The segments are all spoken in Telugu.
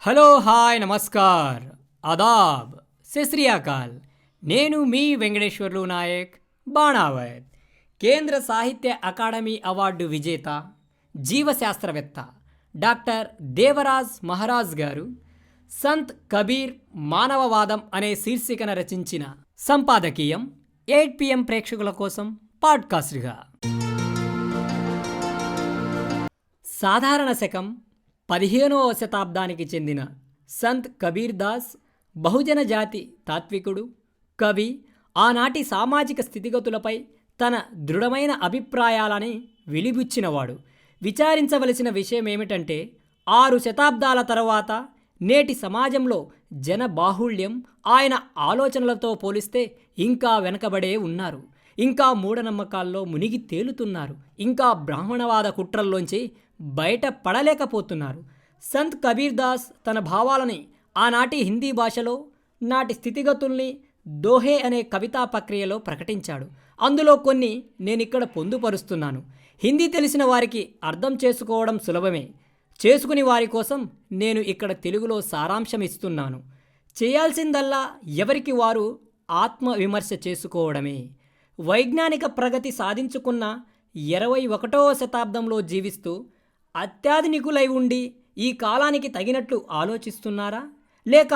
హలో హాయ్ నమస్కార్ ఆదాబ్ శ్రీ అకాల్. నేను మీ వెంకటేశ్వర్లు నాయక్ బాణావత్. కేంద్ర సాహిత్య అకాడమీ అవార్డు విజేత జీవశాస్త్రవేత్త డాక్టర్ దేవరాజ్ మహారాజ్ గారు సంత్ కబీర్ మానవవాదం అనే శీర్షికన రచించిన సంపాదకీయం 8 PM ప్రేక్షకుల కోసం పాడ్కాస్ట్గా. సాధారణ శకం 15వ శతాబ్దానికి చెందిన సంత్ కబీర్ దాస్ బహుజన జాతి తాత్వికుడు, కవి. ఆనాటి సామాజిక స్థితిగతులపై తన దృఢమైన అభిప్రాయాలని వెలిబుచ్చినవాడు. విచారించవలసిన విషయం ఏమిటంటే 6 శతాబ్దాల తర్వాత నేటి సమాజంలో జన బాహుళ్యం ఆయన ఆలోచనలతో పోలిస్తే ఇంకా వెనకబడే ఉన్నారు. ఇంకా మూఢనమ్మకాల్లో మునిగి తేలుతున్నారు. ఇంకా బ్రాహ్మణవాద కుట్రల్లోంచి బయట పడలేకపోతున్నారు. సంత్ కబీర్ దాస్ తన భావాలని ఆనాటి హిందీ భాషలో నాటి స్థితిగతుల్ని దోహే అనే కవితా ప్రక్రియలో ప్రకటించాడు. అందులో కొన్ని నేనిక్కడ పొందుపరుస్తున్నాను. హిందీ తెలిసిన వారికి అర్థం చేసుకోవడం సులభమే. చేసుకుని వారి కోసం నేను ఇక్కడ తెలుగులో సారాంశం ఇస్తున్నాను. చేయాల్సిందల్లా ఎవరికి వారు ఆత్మవిమర్శ చేసుకోవడమే. వైజ్ఞానిక ప్రగతి సాధించుకున్న 21వ శతాబ్దంలో జీవిస్తూ అత్యాధునికులై ఉండి ఈ కాలానికి తగినట్లు ఆలోచిస్తున్నారా? లేక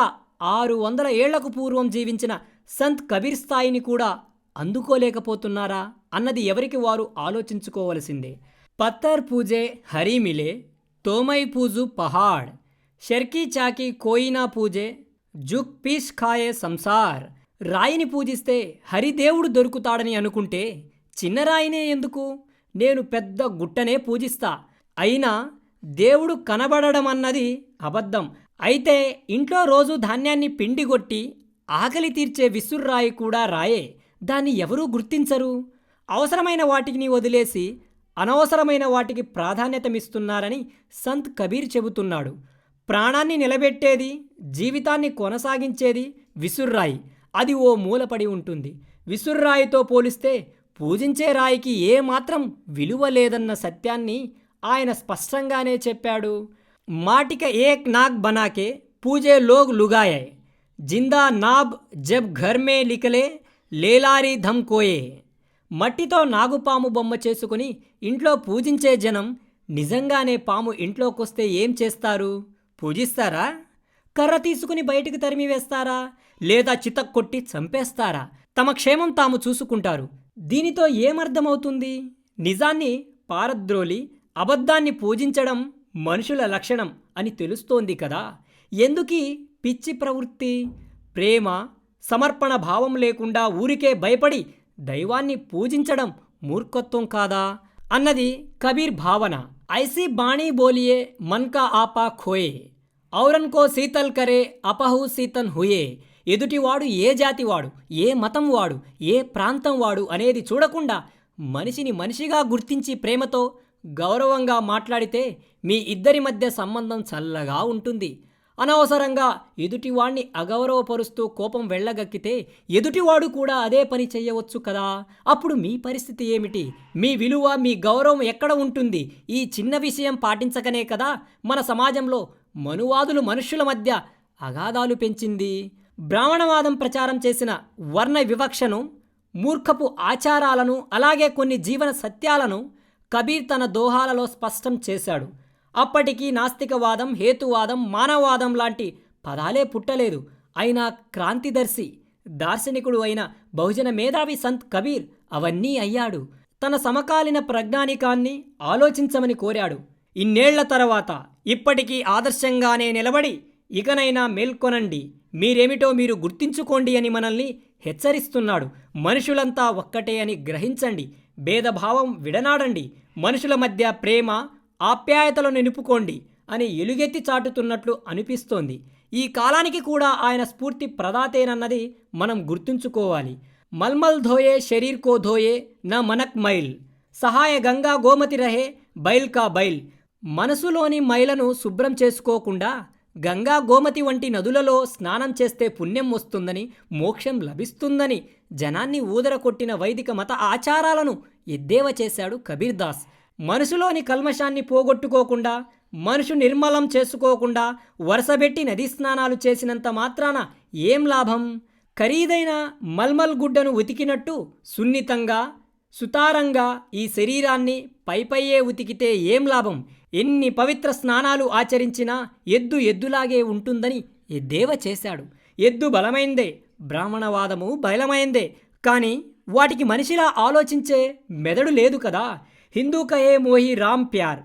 600 ఏళ్లకు పూర్వం జీవించిన సంత్ కబీర్ స్థాయిని కూడా అందుకోలేకపోతున్నారా అన్నది ఎవరికి వారు ఆలోచించుకోవలసిందే. పత్తర్ పూజే హరి మిలే, తోమై పూజు పహాడ్, షర్కీ చాకి కోయినా పూజే, జుక్ పీస్ ఖాయే సంసార్. రాయిని పూజిస్తే హరిదేవుడు దొరుకుతాడని అనుకుంటే చిన్న రాయినే ఎందుకు? నేను పెద్ద గుట్టనే పూజిస్తా. అయినా దేవుడు కనబడడం అన్నది అబద్ధం. అయితే ఇంట్లో రోజు ధాన్యాన్ని పిండిగొట్టి ఆకలి తీర్చే విసుర్రాయి కూడా రాయే. దాన్ని ఎవరూ గుర్తించరు. అవసరమైన వాటిని వదిలేసి అనవసరమైన వాటికి ప్రాధాన్యతమిస్తున్నారని సంత్ కబీర్ చెబుతున్నాడు. ప్రాణాన్ని నిలబెట్టేది, జీవితాన్ని కొనసాగించేది విసుర్రాయి. అది ఓ మూలపడి ఉంటుంది. విసుర్రాయితో పోలిస్తే పూజించే రాయికి ఏమాత్రం విలువ లేదన్న సత్యాన్ని ఆయన స్పష్టంగానే చెప్పాడు. మాటిక ఏక్ నాగ్ బనాకే పూజే లోగ్ లుగాయే, జిందా నాబ్ జబ్ ఘర్ మే లికలే లేలారి ధమ్ కోయే. మట్టితో నాగుపాము బొమ్మ చేసుకుని ఇంట్లో పూజించే జనం నిజంగానే పాము ఇంట్లోకొస్తే ఏం చేస్తారు? పూజిస్తారా? కర్ర తీసుకుని బయటికి తరిమివేస్తారా? లేదా చితక్కొట్టి చంపేస్తారా? తమ క్షేమం తాము చూసుకుంటారు. దీనితో ఏమర్థమవుతుంది? నిజాన్ని పారద్రోలి అబద్ధాన్ని పూజించడం మనుషుల లక్షణం అని తెలుస్తోంది కదా. ఎందుకీ పిచ్చి ప్రవృత్తి? ప్రేమ, సమర్పణ భావం లేకుండా ఊరికే భయపడి దైవాన్ని పూజించడం మూర్ఖత్వం కాదా అన్నది కబీర్ భావన. ఐసీ బాణీ బోలియే మన్కా ఆపా ఖోయే, ఔరన్కో శీతల్ కరే అపహు శీతన్ హుయే. ఎదుటివాడు ఏ జాతివాడు, ఏ మతం వాడు, ఏ ప్రాంతం వాడు అనేది చూడకుండా మనిషిని మనిషిగా గుర్తించి ప్రేమతో గౌరవంగా మాట్లాడితే మీ ఇద్దరి మధ్య సంబంధం చల్లగా ఉంటుంది. అనవసరంగా ఎదుటివాణ్ణి అగౌరవపరుస్తూ కోపం వెళ్ళగక్కితే ఎదుటివాడు కూడా అదే పని చెయ్యవచ్చు కదా. అప్పుడు మీ పరిస్థితి ఏమిటి? మీ విలువ, మీ గౌరవం ఎక్కడ ఉంటుంది? ఈ చిన్న విషయం పాటించకనే కదా మన సమాజంలో మనువాదులు మనుష్యుల మధ్య అగాధాలు పెంచింది. బ్రాహ్మణవాదం ప్రచారం చేసిన వర్ణ వివక్షను, మూర్ఖపు ఆచారాలను, అలాగే కొన్ని జీవన సత్యాలను కబీర్ తన దోహాలలో స్పష్టం చేశాడు. అప్పటికీ నాస్తికవాదం, హేతువాదం, మానవవాదం లాంటి పదాలే పుట్టలేదు. అయినా క్రాంతిదర్శి, దార్శనికుడు అయిన బహుజన మేధావి సంత్ కబీర్ అవన్నీ అయ్యాడు. తన సమకాలీన ప్రజ్ఞానికాన్ని ఆలోచించమని కోరాడు. ఇన్నేళ్ల తర్వాత ఇప్పటికీ ఆదర్శంగానే నిలబడి ఇకనైనా మేల్కొనండి, మీరేమిటో మీరు గుర్తించుకోండి అని మనల్ని హెచ్చరిస్తున్నాడు. మనుషులంతా ఒక్కటే అని గ్రహించండి, భేదభావం విడనాడండి, మనుషుల మధ్య ప్రేమ ఆప్యాయతలను నిలుపుకోండి అని ఎలుగెత్తి చాటుతున్నట్లు అనిపిస్తోంది. ఈ కాలానికి కూడా ఆయన స్ఫూర్తి ప్రదాతేనన్నది మనం గుర్తుంచుకోవాలి. మల్మల్ ధోయే శరీర్ కో ధోయే న మనక్ మైల్, సహాయ గంగా గోమతి రహే బైల్ కా బైల్. మనసులోని మైలను శుభ్రం చేసుకోకుండా గంగా గోమతి వంటి నదులలో స్నానం చేస్తే పుణ్యం వస్తుందని, మోక్షం లభిస్తుందని జనాన్ని ఊదరకొట్టిన వైదిక మత ఆచారాలను ఎద్దేవా చేశాడు కబీర్ దాస్. మనసులోని కల్మషాన్ని పోగొట్టుకోకుండా మనుషు నిర్మలం చేసుకోకుండా వరుసబెట్టి నదీ స్నానాలు చేసినంత మాత్రాన ఏం లాభం? ఖరీదైన మల్మల్ గుడ్డను ఉతికినట్టు సున్నితంగా సుతారంగా ఈ శరీరాన్ని పైపయ్యే ఉతికితే ఏం లాభం? ఎన్ని పవిత్ర స్నానాలు ఆచరించినా ఎద్దు ఎద్దులాగే ఉంటుందని ఎద్దేవా చేశాడు. ఎద్దు బలమైందే, బ్రాహ్మణవాదము బలమైందే, కానీ వాటికి మనిషిలా ఆలోచించే మెదడు లేదు కదా. హిందూ కహే మోహి రామ్ ప్యార్,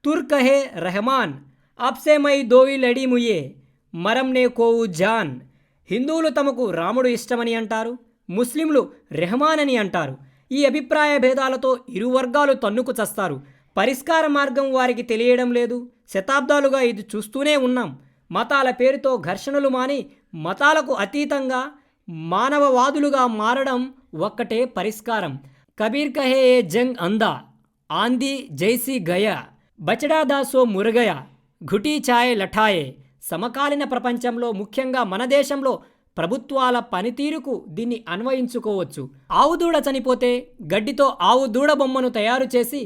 तुर कहे रहमान, आपसे మై దోవి లడి ముయే, మరంనే కోవు జాన్. హిందువులు తమకు రాముడు ఇష్టమని అంటారు, ముస్లింలు రెహమాన్ అని అంటారు. ఈ అభిప్రాయ భేదాలతో ఇరు వర్గాలు తన్నుకు చస్తారు. పరిష్కార మార్గం వారికి తెలియడం లేదు. శతాబ్దాలుగా ఇది చూస్తూనే ఉన్నాం. మతాల పేరుతో ఘర్షణలు మాని మతాలకు అతీతంగా మానవవాదులుగా మారడం ఒక్కటే పరిష్కారం. కబీర్ కహే ఏ జంగ్ అందా, ఆందీ జైసీ గయా, బచడాదాసో మురగయ, ఘుటీ ఛాయ్ లఠాయే. సమకాలీన ప్రపంచంలో, ముఖ్యంగా మన దేశంలో ప్రభుత్వాల పనితీరుకు దీన్ని అన్వయించుకోవచ్చు. ఆవు దూడ చనిపోతే గడ్డితో ఆవు దూడ బొమ్మను తయారు చేసి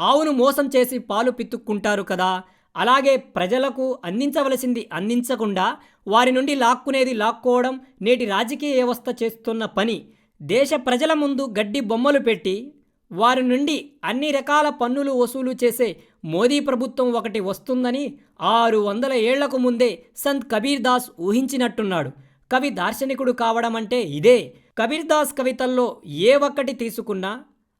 ఆవును మోసం చేసి పాలు పితుక్కుంటారు కదా. అలాగే ప్రజలకు అందించవలసింది అందించకుండా వారి నుండి లాక్కునేది లాక్కోవడం నేటి రాజకీయ వ్యవస్థ చేస్తున్న పని. దేశ ప్రజల ముందు గడ్డి బొమ్మలు పెట్టి వారి నుండి అన్ని రకాల పన్నులు వసూలు చేసే మోదీ ప్రభుత్వం ఒకటి వస్తుందని 600 ఏళ్లకు ముందే సంత్ కబీర్ దాస్ ఊహించినట్టున్నాడు. కవి దార్శనికుడు కావడం అంటే ఇదే. కబీర్ దాస్ కవితల్లో ఏ ఒక్కటి తీసుకున్నా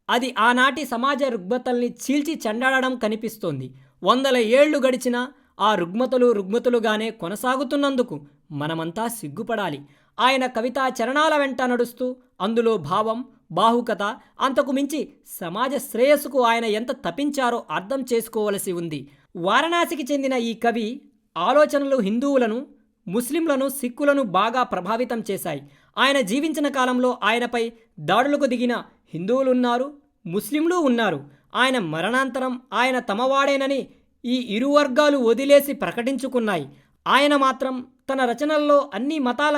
అది ఆనాటి సమాజ రుగ్మతల్ని చీల్చి చెండాడడం కనిపిస్తోంది. 100 ఏళ్లు గడిచినా ఆ రుగ్మతులుగానే కొనసాగుతున్నందుకు మనమంతా సిగ్గుపడాలి. ఆయన కవితా చరణాల వెంట నడుస్తూ అందులో భావం, బాహుకత, అంతకు మించి సమాజ శ్రేయస్సుకు ఆయన ఎంత తపించారో అర్థం చేసుకోవలసి ఉంది. వారణాసికి చెందిన ఈ కవి ఆలోచనలు హిందువులను, ముస్లింలను, సిక్కులను బాగా ప్రభావితం చేశాయి. ఆయన జీవించిన కాలంలో ఆయనపై దాడులకు దిగిన హిందువులున్నారు, ముస్లింలు ఉన్నారు. ఆయన మరణాంతరం ఆయన తమవాడేనని ఈ ఇరు వర్గాలు వదిలేసి ప్రకటించుకున్నాయి. ఆయన మాత్రం తన రచనల్లో అన్ని మతాల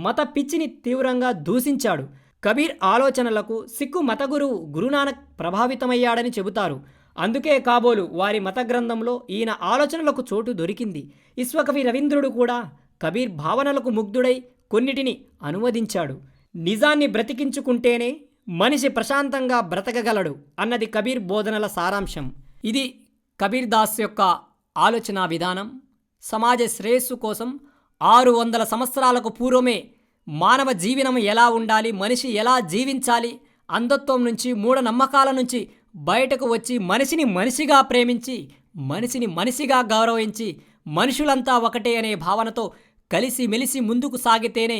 మత పిచ్చిని తీవ్రంగా దూషించాడు. కబీర్ ఆలోచనలకు సిక్కు మత గురువు గురునానక్ ప్రభావితమయ్యాడని చెబుతారు. అందుకే కాబోలు వారి మత గ్రంథంలో ఈయన ఆలోచనలకు చోటు దొరికింది. విశ్వకవి రవీంద్రుడు కూడా కబీర్ భావనలకు ముగ్ధుడై కొన్నిటిని అనువదించాడు. నిజాన్ని బ్రతికించుకుంటేనే మనిషి ప్రశాంతంగా బ్రతకగలడు అన్నది కబీర్ బోధనల సారాంశం. ఇది కబీర్ దాస్ యొక్క ఆలోచన విధానం. సమాజ శ్రేయస్సు కోసం 600 సంవత్సరాలకు పూర్వమే మానవ జీవనం ఎలా ఉండాలి, మనిషి ఎలా జీవించాలి, అంధత్వం నుంచి, మూఢనమ్మకాల నుంచి బయటకు వచ్చి మనిషిని మనిషిగా ప్రేమించి, మనిషిని మనిషిగా గౌరవించి, మనుషులంతా ఒకటే అనే భావనతో కలిసి మెలిసి ముందుకు సాగితేనే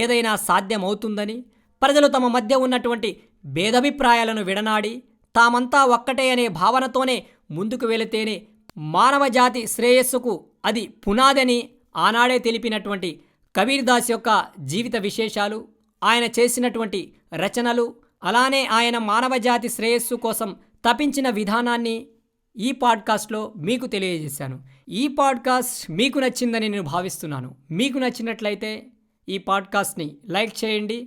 ఏదైనా సాధ్యమవుతుందని, ప్రజలు తమ మధ్య ఉన్నటువంటి భేదాభిప్రాయాలను విడనాడి తామంతా ఒక్కటే అనే భావనతోనే ముందుకు వెళితేనే మానవ జాతి శ్రేయస్సుకు అది పునాదని ఆనాడే తెలిపినటువంటి కబీర్ దాస్ యొక్క జీవిత విశేషాలు, ఆయన చేసినటువంటి రచనలు, అలానే ఆయన మానవజాతి శ్రేయస్సు కోసం తపించిన విధానాన్ని ఈ పాడ్కాస్ట్లో మీకు తెలియజేశాను. ఈ పాడ్కాస్ట్ మీకు నచ్చిందని నేను భావిస్తున్నాను. మీకు నచ్చినట్లయితే ఈ పాడ్కాస్ట్ని లైక్ చేయండి.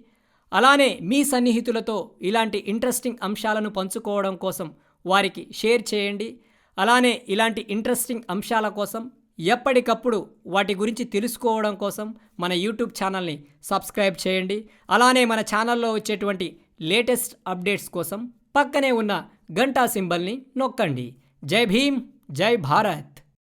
అలానే మీ సన్నిహితులతో ఇలాంటి ఇంట్రెస్టింగ్ అంశాలను పంచుకోవడం కోసం వారికి షేర్ చేయండి. అలానే ఇలాంటి ఇంట్రెస్టింగ్ అంశాల కోసం ఎప్పటికప్పుడు వాటి గురించి తెలుసుకోవడం కోసం మన యూట్యూబ్ ఛానల్ని సబ్స్క్రైబ్ చేయండి. అలానే మన ఛానల్లో వచ్చేటువంటి లేటెస్ట్ అప్డేట్స్ కోసం పక్కనే ఉన్న గంటా సింబల్ని నొక్కండి. జై భీమ్, జై భారత్.